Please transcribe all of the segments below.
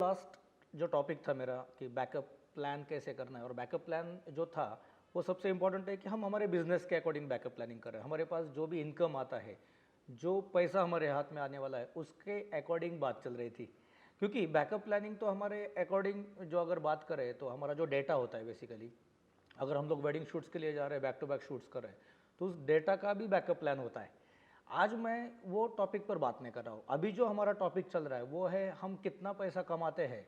Last जो topic था मेरा कि बैकअप प्लान कैसे करना है, और बैकअप प्लान जो था वो सबसे इम्पोर्टेंट है कि हम हमारे बिजनेस के अकॉर्डिंग बैकअप प्लानिंग कर रहे हैं। हमारे पास जो भी इनकम आता है, जो पैसा हमारे हाथ में आने वाला है, उसके अकॉर्डिंग बात चल रही थी। क्योंकि बैकअप प्लानिंग तो हमारे अकॉर्डिंग जो अगर बात करें तो हमारा जो डेटा होता है बेसिकली, अगर हम लोग वेडिंग शूट्स के लिए जा रहे हैं, बैक टू बैक शूट्स कर रहे हैं, तो उस डेटा का भी बैकअप प्लान होता है। आज मैं वो टॉपिक पर बात नहीं कर रहा हूँ। अभी जो हमारा टॉपिक चल रहा है वो है हम कितना पैसा कमाते हैं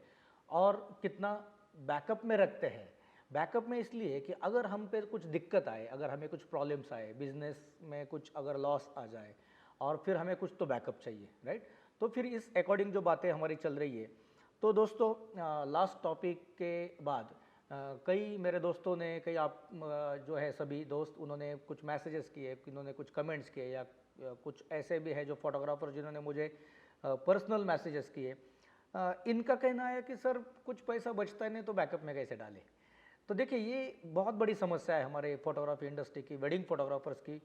और कितना बैकअप में रखते हैं। बैकअप में इसलिए कि अगर हम पे कुछ दिक्कत आए, अगर हमें कुछ प्रॉब्लम्स आए, बिजनेस में कुछ अगर लॉस आ जाए और फिर हमें कुछ तो बैकअप चाहिए, राइट। तो फिर इस अकॉर्डिंग जो बातें हमारी चल रही है। तो दोस्तों, लास्ट टॉपिक के बाद कई मेरे दोस्तों ने, कई आप जो है सभी दोस्त, उन्होंने कुछ मैसेजेस किए, उन्होंने कुछ कमेंट्स किए, या कुछ ऐसे भी है जो फोटोग्राफर जिन्होंने मुझे पर्सनल मैसेजेस किए। इनका कहना है कि सर कुछ पैसा बचता है नहीं तो बैकअप में कैसे डालें। तो देखिए, ये बहुत बड़ी समस्या है हमारे फोटोग्राफी इंडस्ट्री की, वेडिंग फोटोग्राफर्स की,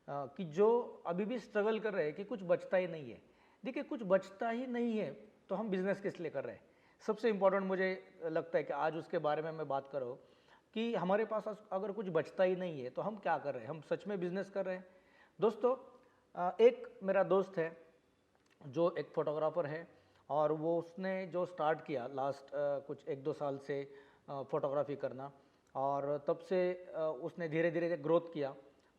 कि जो अभी भी स्ट्रगल कर रहे हैं कि कुछ बचता ही नहीं है। देखिए, कुछ बचता ही नहीं है तो हम बिज़नेस किस लिए कर रहे हैं। सबसे इम्पोर्टेंट मुझे लगता है कि आज उसके बारे में मैं बात करूँ कि हमारे पास अगर कुछ बचता ही नहीं है तो हम क्या कर रहे हैं, हम सच में बिज़नेस कर रहे हैं। दोस्तों, एक मेरा दोस्त है जो एक फ़ोटोग्राफ़र है, और वो उसने जो स्टार्ट किया लास्ट कुछ 1-2 साल से फ़ोटोग्राफ़ी करना, और तब से उसने धीरे धीरे ग्रोथ किया,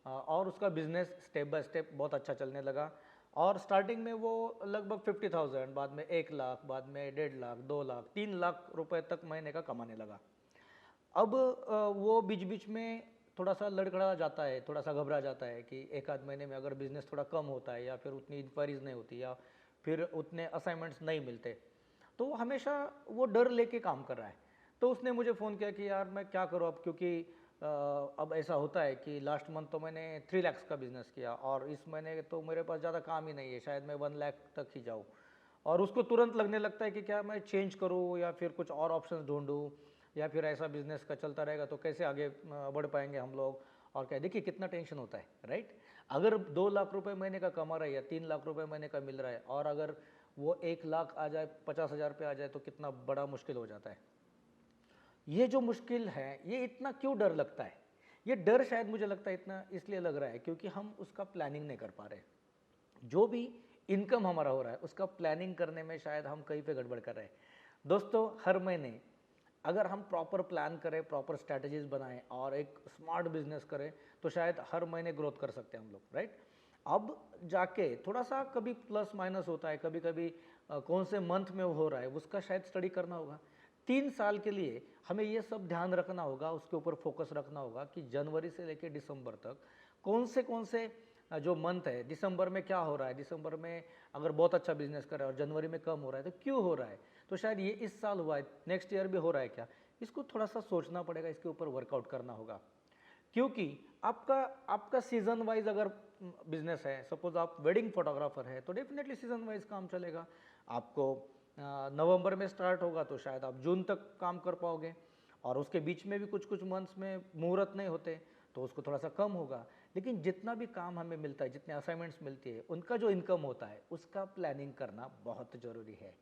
और उसका बिज़नेस स्टेप बाय स्टेप बहुत अच्छा चलने लगा। और स्टार्टिंग में वो लगभग 50,000, बाद में 1 लाख, बाद में 1.5 लाख, 2 लाख, 3 लाख रुपए तक महीने का कमाने लगा। अब वो बीच बीच में थोड़ा सा लड़खड़ा जाता है, थोड़ा सा घबरा जाता है कि एक आध महीने में अगर बिज़नेस थोड़ा कम होता है, या फिर उतनी इंक्वायरीज़ नहीं होती, या फिर उतने असाइनमेंट्स नहीं मिलते, तो वो हमेशा वो डर लेके काम कर रहा है। तो उसने मुझे फ़ोन किया कि यार मैं क्या करूँ अब, क्योंकि अब ऐसा होता है कि लास्ट मंथ तो मैंने 3 लाख का बिज़नेस किया, और इस महीने तो मेरे पास ज़्यादा काम ही नहीं है, शायद मैं 1 लाख तक ही जाऊँ। और उसको तुरंत लगने लगता है कि क्या मैं चेंज करूँ, या फिर कुछ और ऑप्शंस ढूंढूं, या फिर ऐसा बिजनेस का चलता रहेगा तो कैसे आगे बढ़ पाएंगे हम लोग। और क्या, देखिए कितना टेंशन होता है, राइट। अगर 2 लाख रुपए महीने का कमा रहा है, या 3 लाख रुपए महीने का मिल रहा है, और अगर वो 1 लाख आ जाए, 50,000 पे आ जाए, तो कितना बड़ा मुश्किल हो जाता है। ये जो मुश्किल है, ये इतना क्यों डर लगता है? ये डर शायद मुझे लगता है इतना इसलिए लग रहा है क्योंकि हम उसका प्लानिंग नहीं कर पा रहे। जो भी इनकम हमारा हो रहा है उसका प्लानिंग करने में शायद हम कहीं पे गड़बड़ कर रहे हैं। दोस्तों, हर महीने अगर हम प्रॉपर प्लान करें, प्रॉपर स्ट्रैटेजीज बनाएं और एक स्मार्ट बिजनेस करें, तो शायद हर महीने ग्रोथ कर सकते हैं हम लोग, राइट। अब जाके थोड़ा सा कभी प्लस माइनस होता है, कभी कभी कौन से मंथ में वो हो रहा है उसका शायद स्टडी करना होगा। 3 साल के लिए हमें ये सब ध्यान रखना होगा, उसके ऊपर फोकस रखना होगा कि जनवरी से लेकर दिसंबर तक कौन से जो मंथ है, दिसंबर में क्या हो रहा है, दिसंबर में अगर बहुत अच्छा बिजनेस कर रहा है और जनवरी में कम हो रहा है तो क्यों हो रहा है। तो शायद ये इस साल हुआ है, नेक्स्ट ईयर भी हो रहा है क्या, इसको थोड़ा सा सोचना पड़ेगा, इसके ऊपर वर्कआउट करना होगा। क्योंकि आपका आपका सीजन वाइज अगर बिजनेस है, सपोज आप वेडिंग फोटोग्राफर है, तो डेफिनेटली सीजन वाइज काम चलेगा। आपको नवंबर में स्टार्ट होगा तो शायद आप जून तक काम कर पाओगे, और उसके बीच में भी कुछ कुछ मंथ्स में मुहूर्त नहीं होते तो उसको थोड़ा सा कम होगा। लेकिन जितना भी काम हमें मिलता है, जितने असाइनमेंट्स मिलती है, उनका जो इनकम होता है उसका प्लानिंग करना बहुत ज़रूरी है।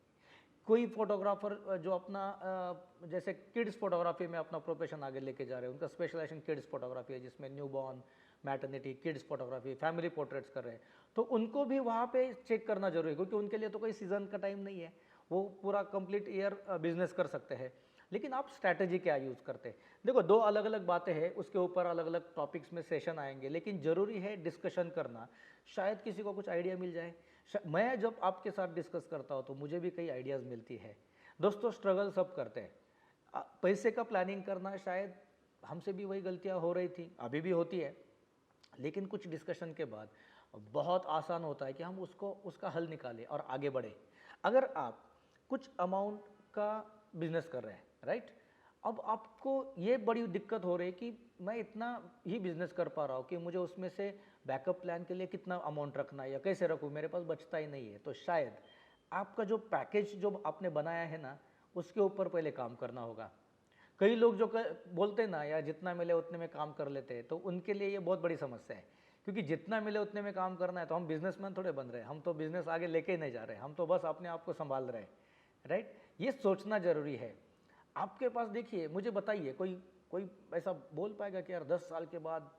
कोई फोटोग्राफर जो अपना जैसे किड्स फोटोग्राफी में अपना प्रोफेशन आगे लेके जा रहे हैं, उनका स्पेशलाइजेशन किड्स फोटोग्राफी है, जिसमें newborn, maternity, kids photography, family portraits कर रहे हैं, तो उनको भी वहाँ पे चेक करना जरूरी है, क्योंकि उनके लिए तो कोई सीजन का टाइम नहीं है, वो पूरा कंप्लीट ईयर बिजनेस कर सकते हैं। लेकिन आप स्ट्रैटेजी क्या यूज़ करते हैं, देखो दो अलग अलग बातें हैं, उसके ऊपर अलग अलग टॉपिक्स में सेशन आएंगे, लेकिन ज़रूरी है डिस्कशन करना, शायद किसी को कुछ आइडिया मिल जाए। मैं जब आपके साथ डिस्कस करता हूँ तो मुझे भी कई आइडियाज़ मिलती है। दोस्तों, स्ट्रगल सब करते हैं। पैसे का प्लानिंग करना शायद हमसे भी वही गलतियाँ हो रही थी, अभी भी होती है, लेकिन कुछ डिस्कशन के बाद बहुत आसान होता है कि हम उसका हल निकालें और आगे बढ़े। अगर आप कुछ अमाउंट का बिजनेस कर रहे हैं, राइट, अब आपको ये बड़ी दिक्कत हो रही है कि मैं इतना ही बिजनेस कर पा रहा हूँ कि मुझे उसमें से बैकअप प्लान के लिए कितना अमाउंट रखना है या कैसे रखूँ, मेरे पास बचता ही नहीं है। तो शायद आपका जो पैकेज जो आपने बनाया है ना, उसके ऊपर पहले काम करना होगा। कई लोग जो बोलते हैं ना, यार जितना मिले उतने में काम कर लेते हैं, तो उनके लिए ये बहुत बड़ी समस्या है। क्योंकि जितना मिले उतने में काम करना है तो हम बिजनेसमैन थोड़े बन रहे हैं, हम तो बिजनेस आगे लेके ही नहीं जा रहे हैं, हम तो बस अपने आप को संभाल रहे हैं, राइट। ये सोचना ज़रूरी है। आपके पास देखिए, मुझे बताइए कोई कोई ऐसा बोल पाएगा कि यार 10 साल के बाद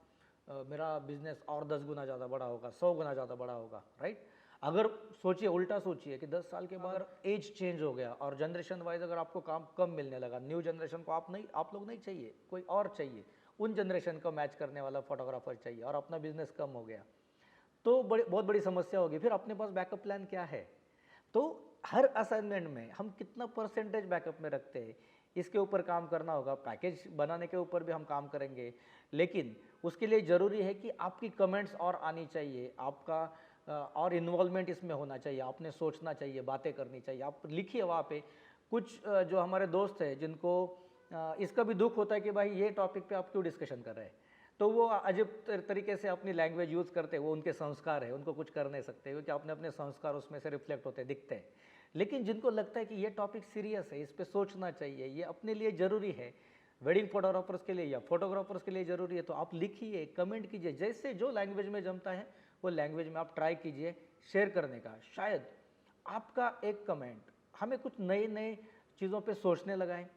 मेरा बिज़नेस और 10 गुना ज़्यादा बड़ा होगा, 100 गुना ज़्यादा बड़ा होगा, राइट? अगर सोचिए, उल्टा सोचिए कि 10 साल के बाद अगर एज चेंज हो गया और जनरेशन वाइज अगर आपको काम कम मिलने लगा, न्यू जनरेशन को आप लोग नहीं चाहिए, कोई और चाहिए, उन जनरेशन को मैच करने वाला फोटोग्राफर चाहिए और अपना बिज़नेस कम हो गया, तो बहुत बड़ी समस्या होगी। फिर अपने पास बैकअप प्लान क्या है? तो हर असाइनमेंट में हम कितना परसेंटेज बैकअप में रखते हैं, इसके ऊपर काम करना होगा। पैकेज बनाने के ऊपर भी हम काम करेंगे, लेकिन उसके लिए ज़रूरी है कि आपकी कमेंट्स और आनी चाहिए, आपका और इन्वॉल्वमेंट इसमें होना चाहिए, आपने सोचना चाहिए, बातें करनी चाहिए। आप लिखिए वहाँ पे। कुछ जो हमारे दोस्त हैं जिनको इसका भी दुख होता है कि भाई ये टॉपिक पे आप क्यों डिस्कशन कर रहे हैं, तो वो अजीब तरीके से अपनी लैंग्वेज यूज़ करते हैं। वो उनके संस्कार है, उनको कुछ कर नहीं सकते, क्योंकि अपने अपने संस्कार उसमें से रिफ्लेक्ट होते दिखते हैं। लेकिन जिनको लगता है कि ये टॉपिक सीरियस है, इस पर सोचना चाहिए, ये अपने लिए ज़रूरी है, वेडिंग फोटोग्राफर्स के लिए या फोटोग्राफर्स के लिए ज़रूरी है, तो आप लिखिए, कमेंट कीजिए, जैसे जो लैंग्वेज में जमता है वो लैंग्वेज में आप ट्राई कीजिए शेयर करने का। शायद आपका एक कमेंट हमें कुछ नए नए चीज़ों पे सोचने लगाए,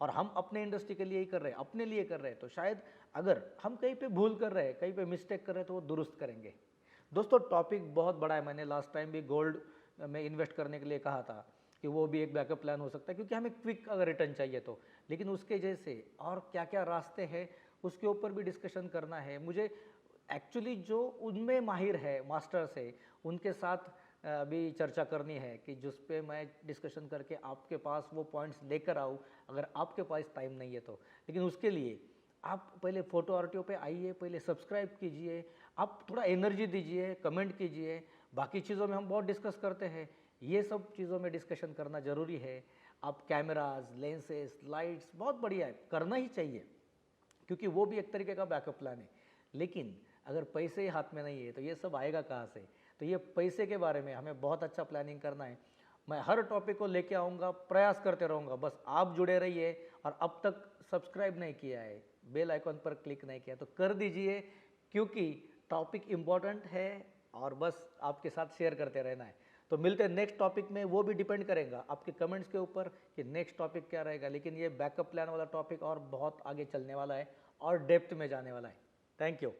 और हम अपने इंडस्ट्री के लिए ही कर रहे हैं, अपने लिए कर रहे हैं, तो शायद अगर हम कहीं पे भूल कर रहे हैं, कहीं पे मिस्टेक कर रहे हैं, तो वो दुरुस्त करेंगे। दोस्तों, टॉपिक बहुत बड़ा है। मैंने लास्ट टाइम भी गोल्ड में इन्वेस्ट करने के लिए कहा था कि वो भी एक बैकअप प्लान हो सकता है, क्योंकि हमें क्विक अगर रिटर्न चाहिए तो। लेकिन उसके जैसे और क्या क्या रास्ते हैं उसके ऊपर भी डिस्कशन करना है मुझे। एक्चुअली जो उनमें माहिर है, मास्टर्स है, उनके साथ भी चर्चा करनी है कि जिस पे मैं डिस्कशन करके आपके पास वो पॉइंट्स लेकर आऊँ, अगर आपके पास टाइम नहीं है तो। लेकिन उसके लिए आप पहले फोटो आरटीओ पे आइए, पहले सब्सक्राइब कीजिए, आप थोड़ा एनर्जी दीजिए, कमेंट कीजिए। बाकी चीज़ों में हम बहुत डिस्कस करते हैं, ये सब चीज़ों में डिस्कशन करना ज़रूरी है। आप कैमराज, लेंसेज, लाइट्स, बहुत बढ़िया है, करना ही चाहिए, क्योंकि वो भी एक तरीके का बैकअप प्लान है। लेकिन अगर पैसे ही हाथ में नहीं है तो ये सब आएगा कहाँ से? तो ये पैसे के बारे में हमें बहुत अच्छा प्लानिंग करना है। मैं हर टॉपिक को लेके आऊँगा, प्रयास करते रहूँगा। बस आप जुड़े रहिए, और अब तक सब्सक्राइब नहीं किया है, बेल आइकॉन पर क्लिक नहीं किया तो कर दीजिए, क्योंकि टॉपिक इम्पॉर्टेंट है और बस आपके साथ शेयर करते रहना है। तो मिलते हैं नेक्स्ट टॉपिक में। वो भी डिपेंड करेगा आपके कमेंट्स के ऊपर कि नेक्स्ट टॉपिक क्या रहेगा। लेकिन ये बैकअप प्लान वाला टॉपिक और बहुत आगे चलने वाला है और डेप्थ में जाने वाला है। Thank you.